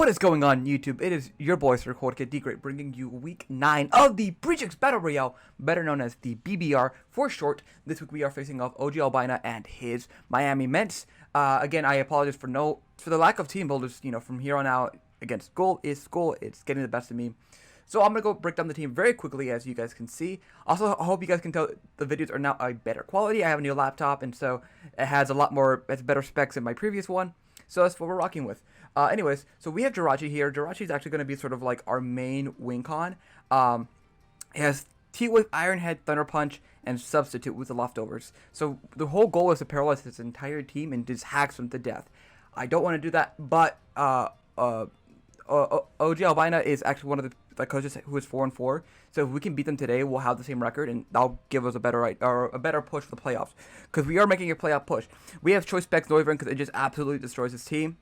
What is going on, YouTube? It is your boy Sir Jorge D Great, bringing you week 9 of the Breedjets Battle Royale, better known as the BBR for short. This week we are facing off Ogalbina and his Miami Mence. Again, I apologize for the lack of team builders. From here on out, against school, it's getting the best of me. So I'm gonna go break down the team very quickly, as you guys can see. Also, I hope you guys can tell the videos are now a better quality. I have a new laptop, and so it has better specs than my previous one. So that's what we're rocking with. Anyways, so we have Jirachi here. Jirachi is actually going to be sort of like our main wing con. It has T-Wave, Iron Head, Thunder Punch, and Substitute with the leftovers. So the whole goal is to paralyze his entire team and just hacks them to death. I don't want to do that, but Ogalbina is actually one of the coaches who is 4-4. So if we can beat them today, we'll have the same record, and that'll give us a better push for the playoffs. Because we are making a playoff push. We have Choice Specs Noivern because it just absolutely destroys his team.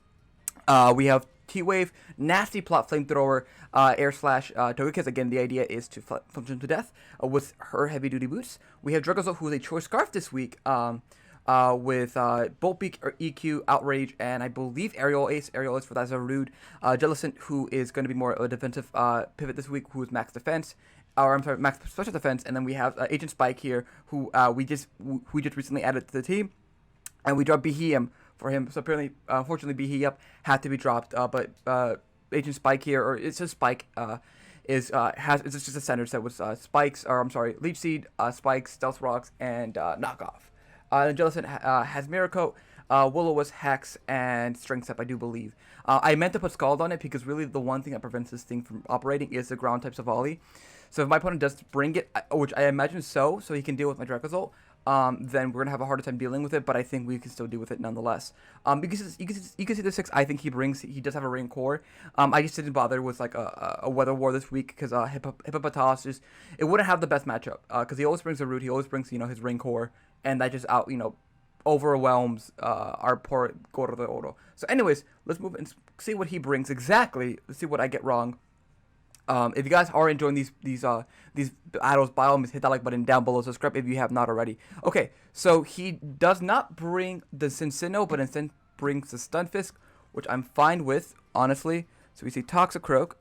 We have T-Wave, Nasty Plot Flamethrower, Air Slash Togekiss. Again, the idea is to punch him to death with her heavy duty boots. We have Dragozo, who is a Choice Scarf this week. With Bolt Beak or EQ, Outrage, and I believe Aerial Ace for that Zarude. Jellicent, who is going to be more of a defensive pivot this week, who is max defense, or I'm sorry, max special defense. And then we have Agent Spike here, who we just recently added to the team, and we dropped Behem for him. So apparently, unfortunately, Behem had to be dropped. But Agent Spike here, or it's just Spike, it's just a standard set with spikes, or I'm sorry, Leech Seed, spikes, Stealth Rocks, and knockoff. Jellicent has Mirror Coat, Will-O-Wisp, Hex, and Strength Step, I do believe. I meant to put Scald on it because really the one thing that prevents this thing from operating is the ground types of volley. So if my opponent does bring it, which I imagine so he can deal with my Dracozolt, then we're going to have a harder time dealing with it, but I think we can still deal with it nonetheless. Because you can see the 6 I think he does have a Rain Core. I just didn't bother with like a Weather War this week because Hippopotas it wouldn't have the best matchup because he always brings a Root, he always brings his Rain Core, and that just overwhelms our poor Gordo de Oro. So anyways, let's move and see what he brings exactly. Let's see what I get wrong. If you guys are enjoying these battles, by all means hit that like button down below. Subscribe if you have not already. Okay, so he does not bring the Cincino, but instead brings the Stunfisk, which I'm fine with, honestly. So we see Toxicroak,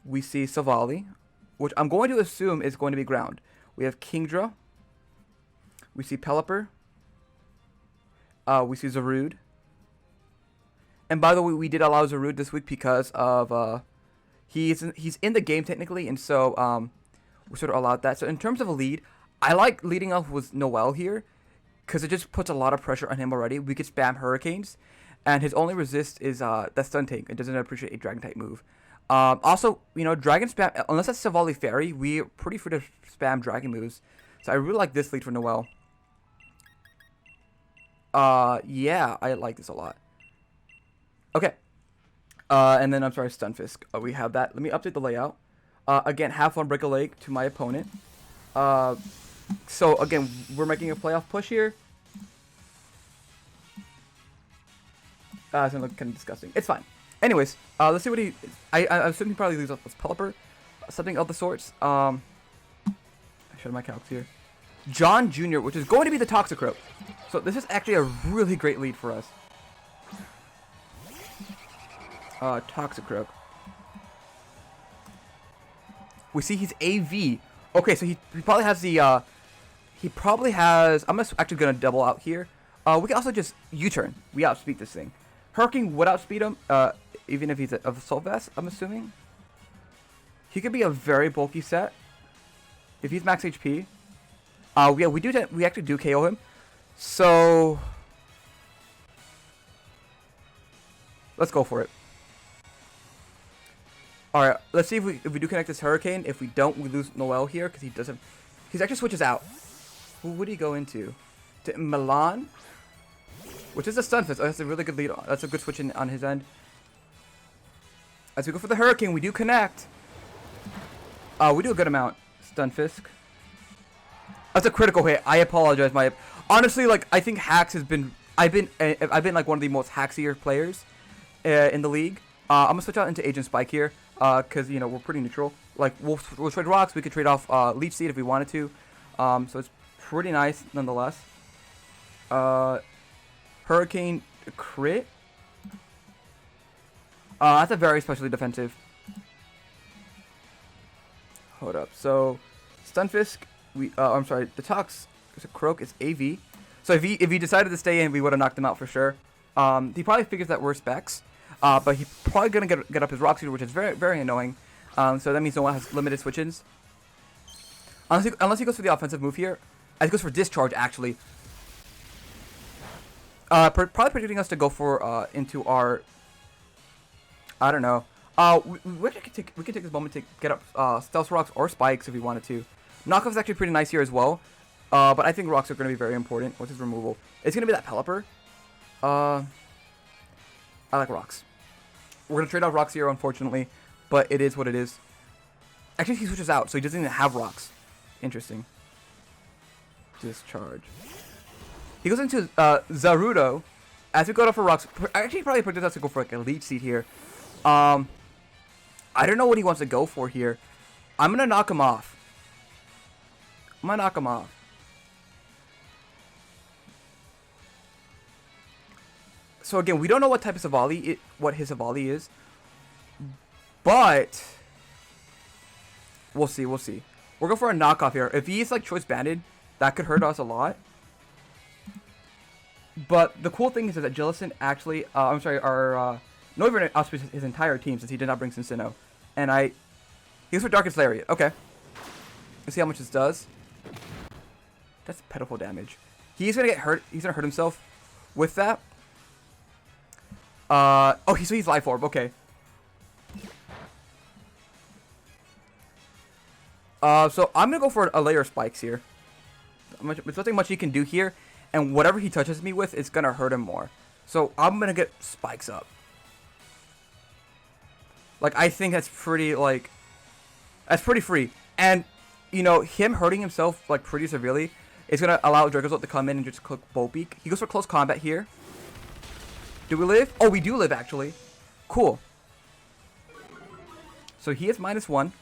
we see Savali, which I'm going to assume is going to be ground. We have Kingdra, we see Pelipper, we see Zarude. And by the way, we did allow Zarude this week because of he's in the game technically, and so we sort of allowed that. So in terms of a lead, I like leading off with Noel here because it just puts a lot of pressure on him already. We could spam Hurricanes, and his only resist is that Stun Tank. It doesn't appreciate a Dragon type move. Also, Dragon spam, unless that's Savali Fairy, we're pretty free to spam Dragon moves. So I really like this lead for Noel. Yeah, I like this a lot. Okay. And then, I'm sorry, Stunfisk. We have that. Let me update the layout. Again, have fun, break a leg to my opponent. So, again, we're making a playoff push here. It's going to look kind of disgusting. It's fine. Anyways, let's see what he... I assume he probably leaves off with Pelipper. Something of the sorts. I showed my calcs here. John Jr., which is going to be the Toxicroak. So, this is actually a really great lead for us. Toxicroak. We see he's AV. Okay, so he probably has the, I'm actually gonna double out here. We can also just U-turn. We outspeed this thing. Hurricane would outspeed him, even if he's of Assault Vest, I'm assuming. He could be a very bulky set. If he's max HP. Yeah, we actually do KO him. So, let's go for it. Alright, let's see if we do connect this Hurricane. If we don't, we lose Noel here because he actually switches out. Who would he go into? To Milan, which is a Stunfisk. Oh, that's a really good lead. That's a good switch on his end. As we go for the Hurricane, we do connect. We do a good amount. Stunfisk. That's a critical hit. I apologize. Honestly, like, I think Hacks has been... I've been like one of the most haxier players in the league. I'm gonna switch out into Agent Spike here, because we're pretty neutral. Like we'll trade rocks. We could trade off Leech Seed if we wanted to. So it's pretty nice nonetheless. Hurricane crit. That's a very especially defensive. Hold up. So, Stunfisk, I'm sorry, the Tox, it's a Croak, it's AV. So if he decided to stay in, we would have knocked him out for sure. He probably figures that we're specs, but he's probably going to get up his Rock Seeder, which is very, very annoying. So that means no one has limited switch-ins. Unless he goes for the offensive move here. He goes for Discharge, actually. Probably predicting us to go for, into our... I don't know. We can take this moment to get up Stealth Rocks or Spikes if we wanted to. Knockoff is actually pretty nice here as well. But I think Rocks are going to be very important. What's his removal? It's going to be that Pelipper. I like Rocks. We're going to trade off Rocks here, unfortunately. But it is what it is. Actually, he switches out, so he doesn't even have Rocks. Interesting. Discharge. He goes into Zarudo. As we go up for Rocks. Actually, probably predicted us to go for like a Leech Seed here. I don't know what he wants to go for here. I'm going to knock him off. So again, we don't know what type of Savali, what his Savali is. But we'll see. We're going for a knockoff here. If he's like Choice Banded, that could hurt us a lot. But the cool thing is that Jellison actually, our Noivern outspaced his entire team since he did not bring Cincino. And he goes for Darkest Lariat. Okay. Let's see how much this does. That's pitiful damage. He's gonna get hurt. He's gonna hurt himself with that. So he's Life Orb. Okay. So I'm gonna go for a layer of Spikes here. There's nothing much he can do here, and whatever he touches me with is gonna hurt him more. So I'm gonna get Spikes up. Like, I think that's pretty, that's pretty free. And, you know, him hurting himself, like, pretty severely is going to allow Dracozolt to come in and just click Bolt Beak. He goes for Close Combat here. Do we live? Oh, we do live, actually. Cool. So he is -1.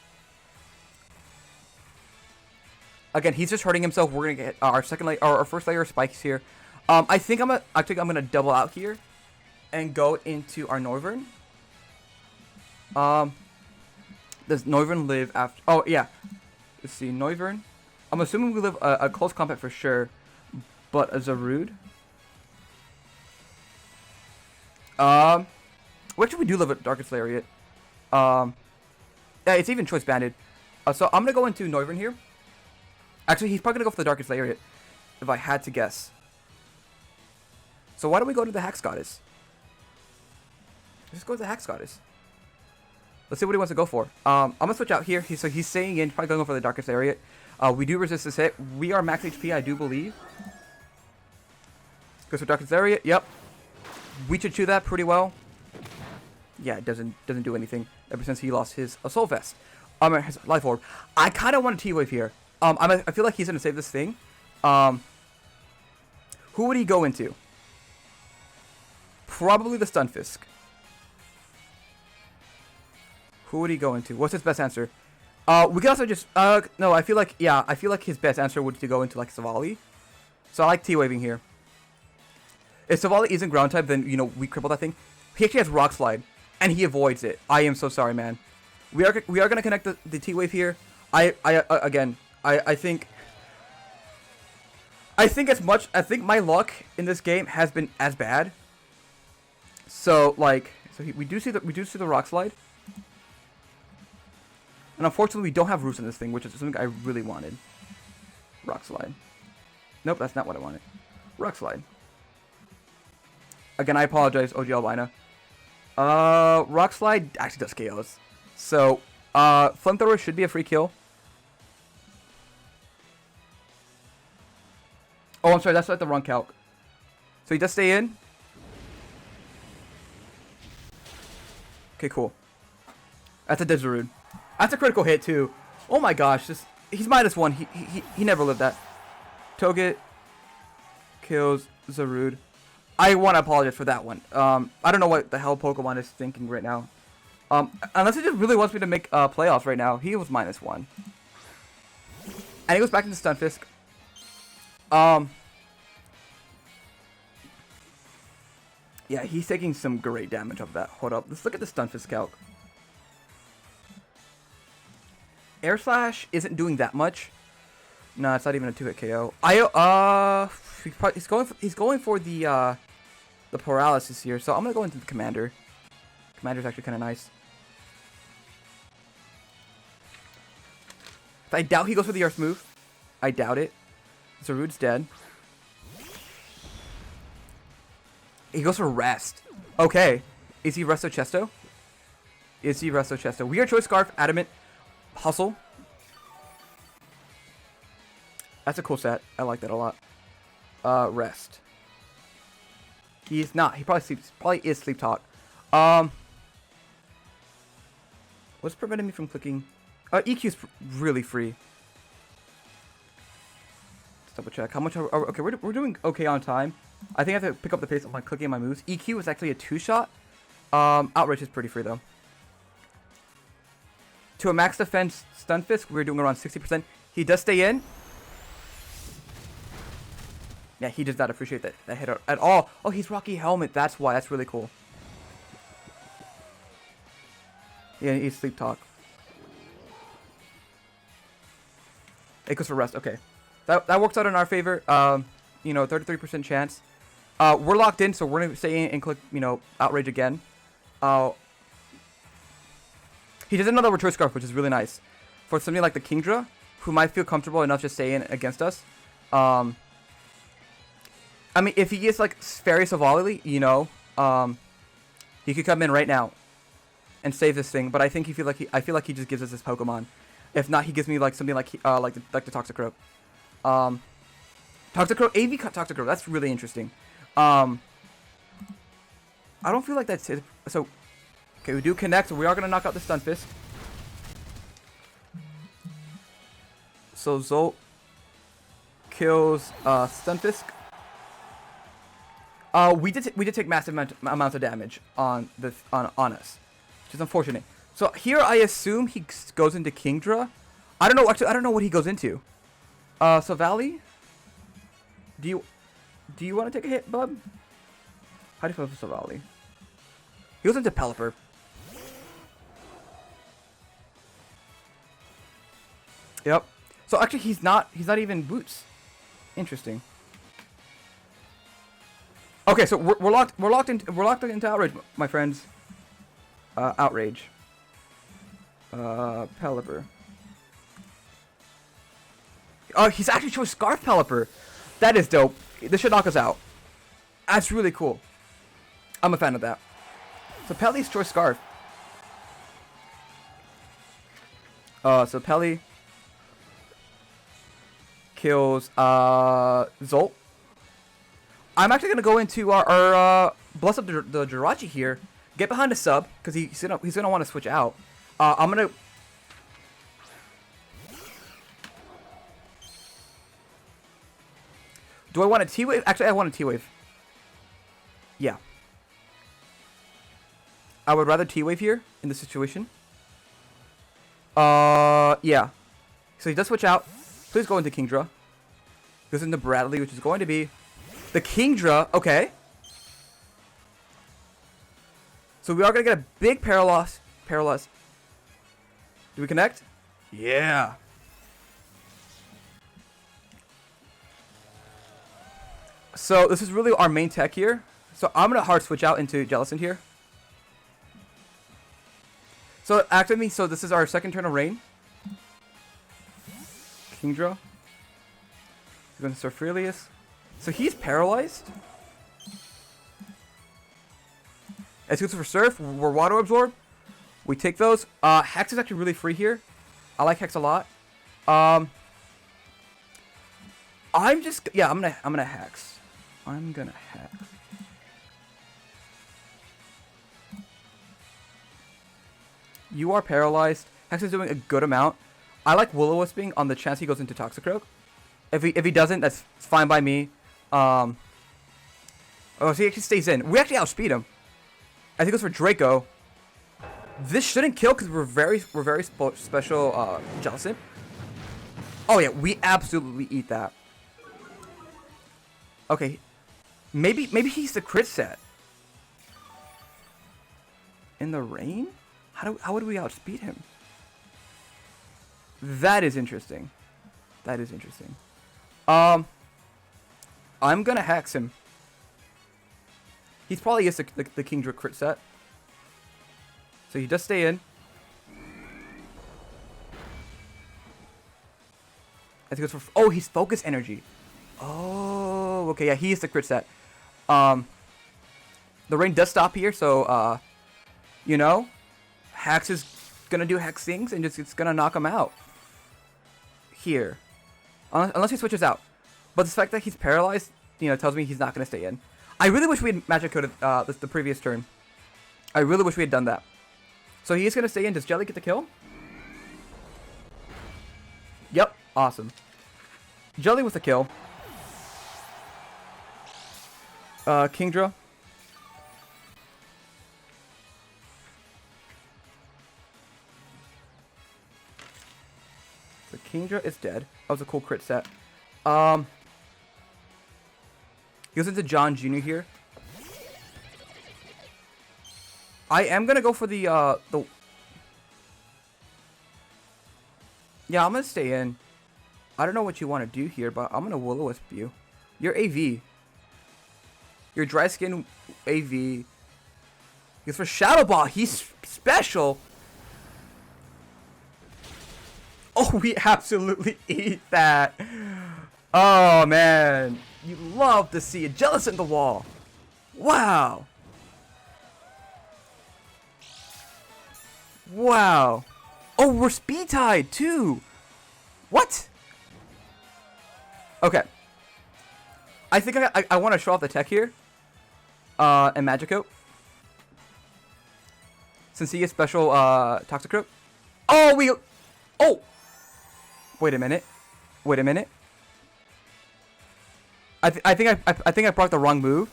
Again, he's just hurting himself. We're going to get our first layer of Spikes here. I think I'm going to double out here and go into our Noivern. Does Noivern live after? Oh, yeah. Let's see, Noivern. I'm assuming we live a Close Combat for sure, but a Zarude. Where should we do live at Darkest Lariat? Yeah, it's even Choice Banded. So I'm gonna go into Noivern here. Actually, he's probably gonna go for the Darkest Lariat, if I had to guess. So why don't we go to the Hex Goddess? Let's go to the Hex Goddess. Let's see what he wants to go for. I'm going to switch out here. So he's staying in, probably going for the Darkest Lariat. We do resist this hit. We are max HP, I do believe. Goes for Darkest Lariat. Yep. We should chew that pretty well. Yeah, it doesn't do anything ever since he lost his Soul Vest. His Life Orb. I kind of want a T-Wave here. I feel like he's going to save this thing. Who would he go into? Probably the Stunfisk. Who would he go into? What's his best answer? We can also just... no, I feel like his best answer would be to go into, like, Savali. So I like T-Waving here. If Savali isn't Ground type, then, you know, we cripple that thing. He actually has Rock Slide, and he avoids it. I am so sorry, man. We are going to connect the T-Wave here. I think my luck in this game has been as bad. So, like... So we do see the Rock Slide. And unfortunately, we don't have Roost in this thing, which is something I really wanted. Rock Slide. Nope, that's not what I wanted. Rock Slide. Again, I apologize, Ogalbina. Rock Slide actually does KOs. So, Flamethrower should be a free kill. Oh, I'm sorry, that's like the wrong calc. So he does stay in. Okay, cool. That's a Desirud. That's a critical hit too. Oh my gosh, he's -1. He never lived that. Toget kills Zarude. I want to apologize for that one. I don't know what the hell Pokemon is thinking right now. Unless he just really wants me to make playoffs right now. He was -1. And he goes back into Stunfisk. Yeah, he's taking some great damage off that. Hold up. Let's look at the Stunfisk calc. Air Slash isn't doing that much. No, it's not even a 2-hit KO. He's going for the paralysis here, so I'm gonna go into the Commander. Commander's actually kind of nice. I doubt he goes for the Earth move. I doubt it. Zarude's dead. He goes for Rest. Okay. Is he Resto Chesto? Is he Resto Chesto? Weird Choice Scarf, Adamant, Hustle. That's a cool set. I like that a lot. Rest. He's not. He probably sleeps. Probably is Sleep Talk. What's preventing me from clicking? EQ's really free. Let's double check. How much okay, we're doing okay on time. I think I have to pick up the pace of my clicking my moves. EQ is actually a 2-shot. Outrage is pretty free though. To a max defense Stunfisk, we're doing around 60%. He does stay in. Yeah, he does not appreciate that hit at all. Oh, he's Rocky Helmet. That's why. That's really cool. Yeah, he's Sleep Talk. It goes for Rest. Okay. That works out in our favor. You know, 33% chance. We're locked in, so we're going to stay in and click, you know, Outrage again. He doesn't know that we're Choice Scarf, which is really nice. For something like the Kingdra, who might feel comfortable enough just staying against us. I mean, if he gets, like, Fairy Savali, you know, he could come in right now and save this thing. But I think I feel like he just gives us this Pokemon. If not, he gives me, like, something like the Toxicroak. Toxicroak, AV Toxicroak, that's really interesting. I don't feel like that's it. So, okay, we do connect, so we are going to knock out the Stunfisk. So, Zolt kills Stunfisk. We did take massive amounts of damage on us, which is unfortunate. So here I assume he goes into Kingdra. I don't know. Actually, I don't know what he goes into. So Valley, do you want to take a hit, bub? How do you feel for Savali? He goes into Pelipper. Yep. So actually, he's not even Boots. Interesting. Okay, so we're locked into Outrage, my friends. Outrage. Pelipper. Oh, he's actually chose Scarf Pelipper. That is dope. This should knock us out. That's really cool. I'm a fan of that. So Pelly's choice Scarf. So Pelly kills Zolt. I'm actually gonna go into our bless up the Jirachi here. Get behind the sub because he's gonna want to switch out. I'm gonna. Do I want a T-Wave? Actually, I want a T-Wave. Yeah. I would rather T-Wave here in this situation. Yeah. So he does switch out. Please go into Kingdra. Goes into Bradley, which is going to be the Kingdra. Okay. So we are going to get a big Paralyze. Do we connect? Yeah. So this is really our main tech here. So I'm going to hard switch out into Jellicent here. So activate me. So this is our second turn of Rain. Kingdra. We're going to Surfrelius. So he's paralyzed. As goes for Surf, we're Water Absorb. We take those. Hex is actually really free here. I like Hex a lot. I'm gonna Hex. I'm gonna Hex. You are paralyzed. Hex is doing a good amount. I like Will-O-Wisping on the chance he goes into Toxicroak. If he doesn't, that's fine by me. Oh, so he actually stays in. We actually outspeed him. I think it goes for Draco. This shouldn't kill because we're very special Jellicent. Oh yeah, we absolutely eat that. Okay, maybe he's the crit set. in the rain? How would we outspeed him? That is interesting. That is interesting. I'm gonna hex him. He's probably just the Kingdra crit set. So he does stay in. I think it's for... Oh, he's focus energy. Oh, okay. Yeah, he is the crit set. The rain does stop here, so, you know, Hex is gonna do Hex things and it's gonna knock him out. Here. Unless he switches out. But the fact that he's paralyzed, you know, tells me he's not gonna stay in. I really wish we had magic coded the previous turn. I really wish we had done that. So he is gonna stay in. Does Jelly get the kill? Yep. Awesome. Jelly with the kill. Kingdra. The Kingdra is dead. That was a cool crit set. He goes into John Jr. here. I am gonna go for the yeah, I'm gonna stay in. I don't know what you want to do here, but I'm gonna Will-O-Wisp you. You're AV. You're Dry Skin AV. Because for Shadow Ball, he's special. Oh, we absolutely eat that. Oh, man. You love to see it. Jealous in the wall. Wow. Wow. Oh, we're speed tied, too. What? Okay. I think I want to show off the tech here. And Magicoat. Since he is special Toxicroak. Oh, we... Oh! Wait a minute. Wait a minute. I think I brought the wrong move.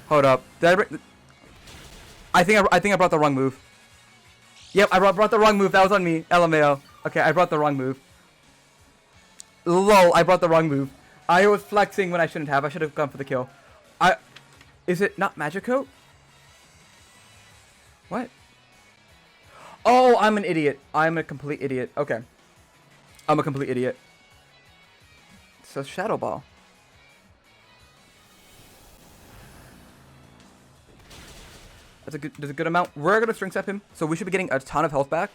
Hold up. Did I bring... I think I brought the wrong move. Yep, I brought the wrong move. That was on me. LMAO. Okay, I brought the wrong move. Lol, I brought the wrong move. I was flexing when I shouldn't have. I should have gone for the kill. Is it not Magicoat? What? Oh, I'm an idiot. I'm a complete idiot. Okay. I'm a complete idiot. So Shadow Ball. That's a good amount. We're gonna string step him, so we should be getting a ton of health back.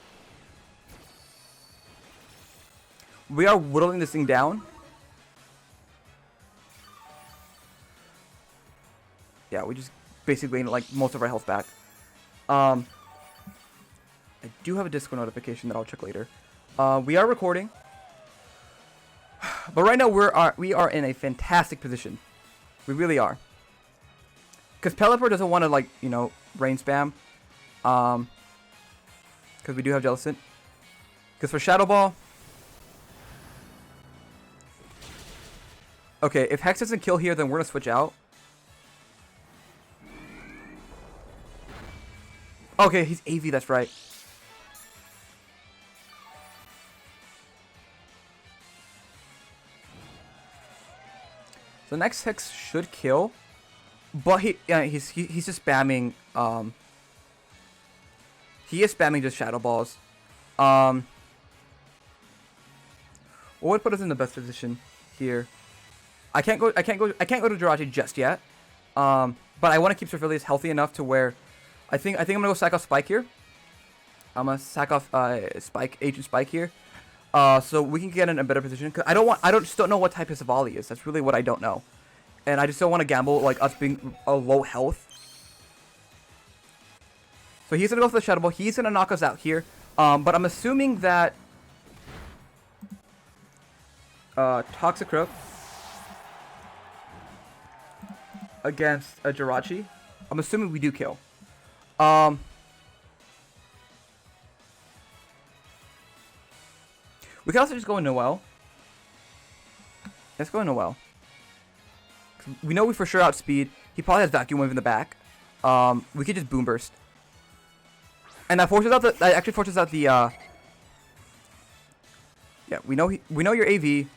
We are whittling this thing down. Yeah, we just basically gained like most of our health back. I do have a Discord notification that I'll check later. We are recording, but right now we are in a fantastic position. We really are. Because Pelipper doesn't want to, like, you know, rain spam. Because we do have Jellicent. Because for Shadow Ball... Okay, if Hex doesn't kill here, then we're going to switch out. Okay, he's AV, that's right. The next Hex should kill. But he's just spamming, he is spamming just Shadow Balls. What would put us in the best position here? I can't go to Jirachi just yet. But I want to keep Serphilius healthy enough to where I think I'm gonna go sack off Spike here. I'm gonna sack off Agent Spike here. So we can get in a better position, because I just don't know what type his volley is. That's really what I don't know. And I just don't want to gamble, like, us being a low health. So he's going to go for the Shadow Ball. He's going to knock us out here. But I'm assuming that... Toxicroak against a Jirachi. I'm assuming we do kill. We can also just go in Noel. Let's go in Noel. We know we for sure outspeed. He probably has Vacuum Wave in the back. We could just Boom Burst. And that forces out the... That actually forces out the... Yeah, we know you're AV.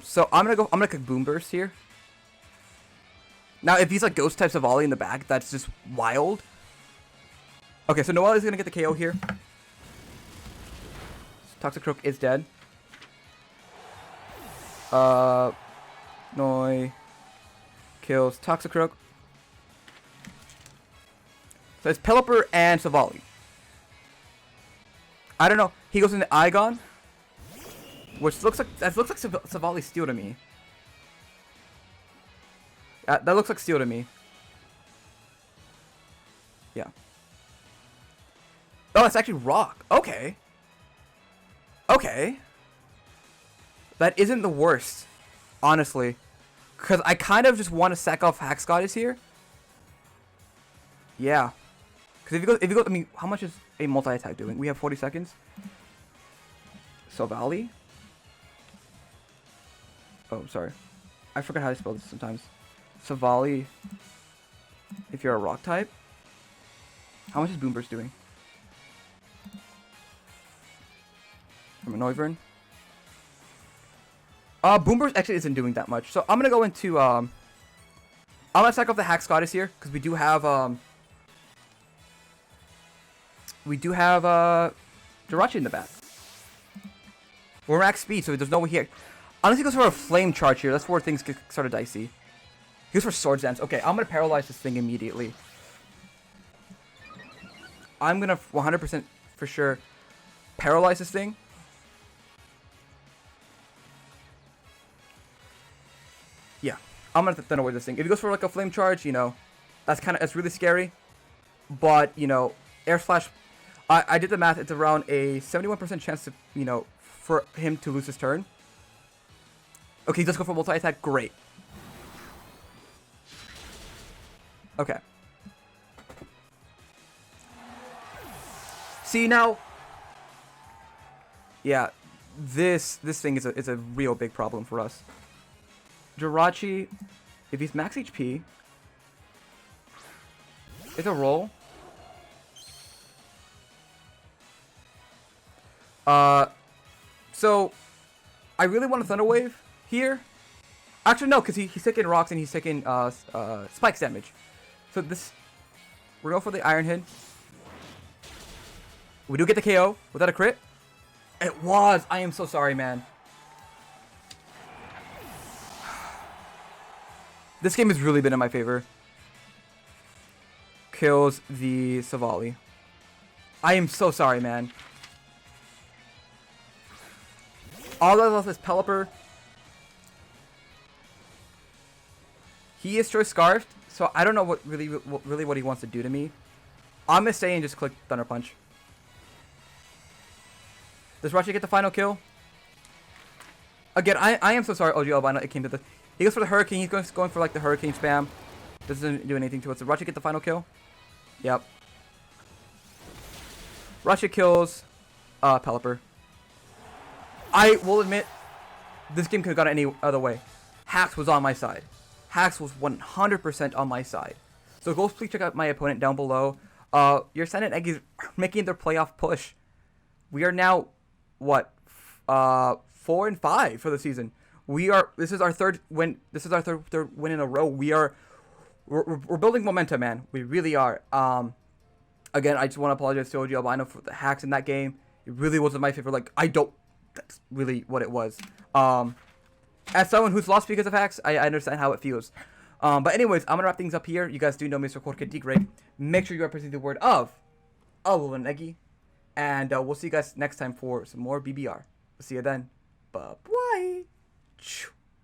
So I'm gonna click Boom Burst here. Now, if he's like Ghost types of volley in the back, that's just wild. Okay, so Noelle is gonna get the KO here. Toxicroak is dead. Noi kills Toxicroak. So it's Pelipper and Savali. I don't know. He goes into Igon, which looks like Savali's Steel to me. That looks like Steel to me. Yeah. Oh, it's actually Rock. Okay. Okay. That isn't the worst, honestly, because I kind of just want to sack off Hax Goddess here. Yeah. Because if you go, I mean, how much is a multi-attack doing? We have 40 seconds. Savali. Oh, sorry. I forgot how to spell this sometimes. Savali. If you're a rock type. How much is Boomburst doing? From a Noivern. Boomburst actually isn't doing that much. So I'm gonna go into I'm gonna sack off the Hax Goddess here, because we do have Jirachi in the back. We're max speed, so there's no way here. Unless he goes for a flame charge here, that's where things get sort of dicey. He goes for Swords Dance. Okay, I'm gonna paralyze this thing immediately. I'm gonna 100% for sure paralyze this thing. Yeah, I'm gonna then avoid this thing. If he goes for like a flame charge, you know, that's really scary. But you know, air slash. I did the math. It's around a 71% chance to, you know, for him to lose his turn. Okay, let's go for multi attack. Great. Okay. See now. Yeah, this thing is a real big problem for us. Jirachi, if he's max HP, it's a roll. So I really want a Thunder Wave here. Actually, no, because he's taking rocks and he's taking spikes damage. So we're going for the Iron Head. We do get the KO without a crit. It was. I am so sorry, man. This game has really been in my favor. Kills the Savali. I am so sorry, man. All I left is Pelipper. He is choice scarfed, so I don't know what he wants to do to me. I'm gonna stay and just click Thunder Punch. Does Rachi get the final kill? Again, I am so sorry, Ogalbina. It came to this. He goes for the Hurricane. He's going for like the Hurricane spam. Doesn't do anything to it. So Rachi get the final kill. Yep. Rachi kills Pelipper. I will admit, this game could have gone any other way. Hax was on my side. Hax was 100% on my side. So go please check out my opponent down below. Your San Ant Eggys making their playoff push. We are now, what, 4-5 for the season. This is our third win. This is our third win in a row. We're building momentum, man. We really are. Again, I just want to apologize to Ogalbina for the hacks in that game. It really wasn't my favorite. Like, that's really what it was. As someone who's lost because of hacks, I understand how it feels. But anyways, I'm gonna wrap things up here. You guys do know Mr. Jorge D. Great. Make sure you represent the word of a little Eggy. And we'll see you guys next time for some more BBR. We'll see you then. Bye-bye.